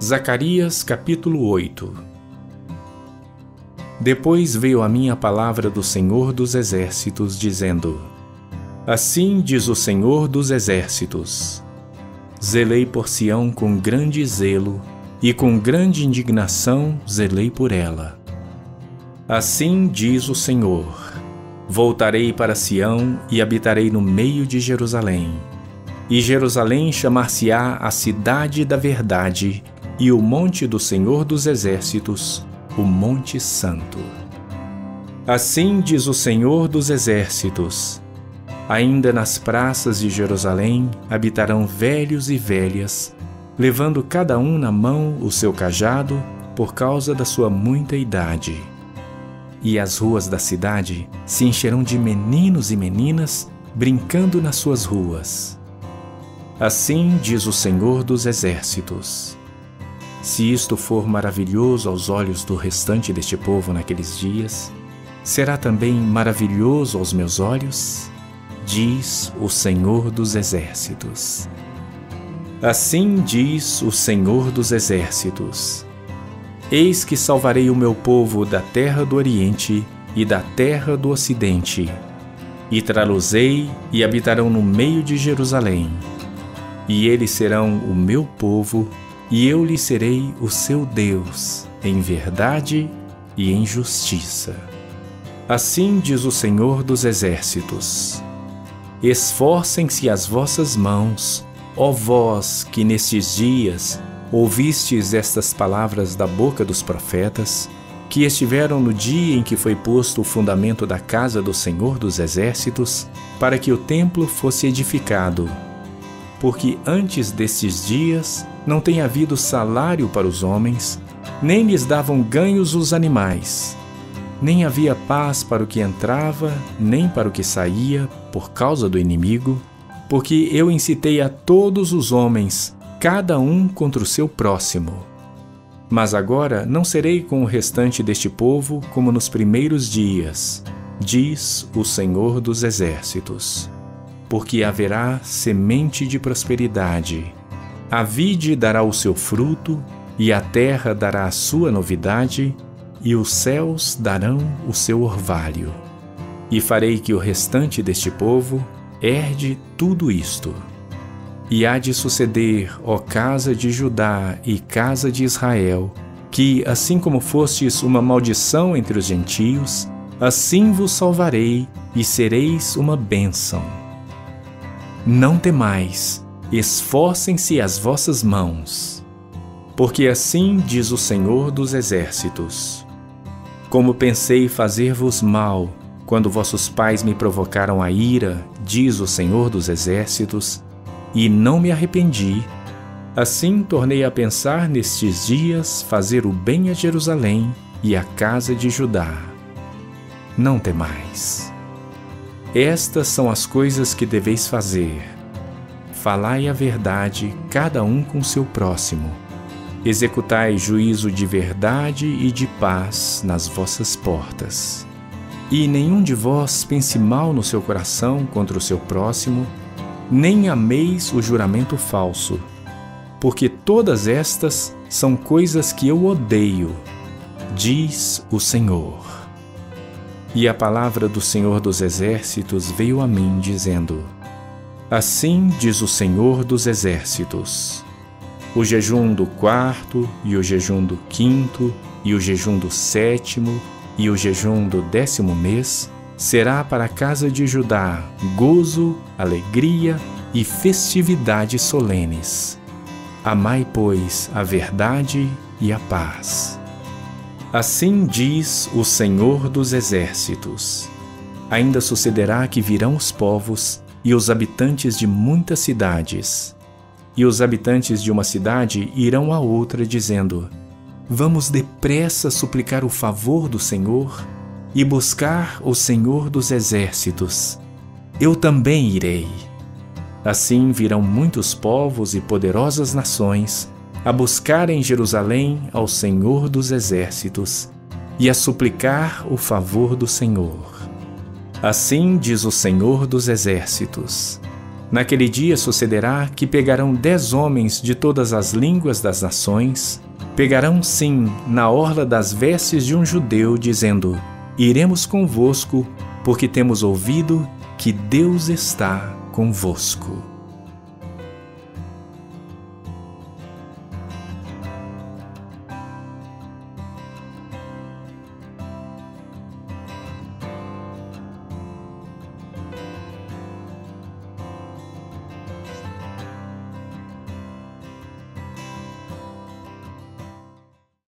Zacarias capítulo 8. Depois veio a mim a palavra do Senhor dos Exércitos, dizendo: Assim diz o Senhor dos Exércitos: Zelei por Sião com grande zelo, e com grande indignação zelei por ela. Assim diz o Senhor: Voltarei para Sião e habitarei no meio de Jerusalém. E Jerusalém chamar-se-á a cidade da verdade, e o monte do Senhor dos Exércitos, o Monte Santo. Assim diz o Senhor dos Exércitos: Ainda nas praças de Jerusalém habitarão velhos e velhas, levando cada um na mão o seu cajado por causa da sua muita idade. E as ruas da cidade se encherão de meninos e meninas brincando nas suas ruas. Assim diz o Senhor dos Exércitos: Se isto for maravilhoso aos olhos do restante deste povo naqueles dias, será também maravilhoso aos meus olhos? Diz o Senhor dos Exércitos. Assim diz o Senhor dos Exércitos: Eis que salvarei o meu povo da terra do Oriente e da terra do Ocidente, e trá-los-ei e habitarão no meio de Jerusalém. E eles serão o meu povo, e eu lhes serei o seu Deus, em verdade e em justiça. Assim diz o Senhor dos Exércitos: Esforcem-se as vossas mãos, ó vós que nestes dias ouvistes estas palavras da boca dos profetas, que estiveram no dia em que foi posto o fundamento da casa do Senhor dos Exércitos, para que o templo fosse edificado. Porque antes destes dias não tem havido salário para os homens, nem lhes davam ganhos os animais. Nem havia paz para o que entrava, nem para o que saía, por causa do inimigo, porque eu incitei a todos os homens, cada um contra o seu próximo. Mas agora não serei com o restante deste povo como nos primeiros dias, diz o Senhor dos Exércitos. Porque haverá semente de prosperidade. A vide dará o seu fruto, e a terra dará a sua novidade, e os céus darão o seu orvalho. E farei que o restante deste povo herde tudo isto. E há de suceder, ó casa de Judá e casa de Israel, que, assim como fostes uma maldição entre os gentios, assim vos salvarei e sereis uma bênção. Não temais, esforcem-se as vossas mãos. Porque assim diz o Senhor dos Exércitos: Como pensei fazer-vos mal, quando vossos pais me provocaram a ira, diz o Senhor dos Exércitos, e não me arrependi, assim tornei a pensar nestes dias fazer o bem a Jerusalém e à casa de Judá. Não temais. Estas são as coisas que deveis fazer. Falai a verdade, cada um com seu próximo. Executai juízo de verdade e de paz nas vossas portas. E nenhum de vós pense mal no seu coração contra o seu próximo, nem ameis o juramento falso, porque todas estas são coisas que eu odeio, diz o Senhor. E a palavra do Senhor dos Exércitos veio a mim, dizendo: Assim diz o Senhor dos Exércitos: O jejum do 4º, e o jejum do 5º, e o jejum do 7º, e o jejum do 10º mês será para a casa de Judá gozo, alegria e festividades solenes. Amai, pois, a verdade e a paz. Assim diz o Senhor dos Exércitos: Ainda sucederá que virão os povos e os habitantes de muitas cidades. E os habitantes de uma cidade irão a outra, dizendo: Vamos depressa suplicar o favor do Senhor e buscar o Senhor dos Exércitos. Eu também irei. Assim virão muitos povos e poderosas nações a buscar em Jerusalém ao Senhor dos Exércitos e a suplicar o favor do Senhor. Assim diz o Senhor dos Exércitos: Naquele dia sucederá que pegarão 10 homens de todas as línguas das nações, pegarão sim na orla das vestes de um judeu, dizendo: iremos convosco, porque temos ouvido que Deus está convosco.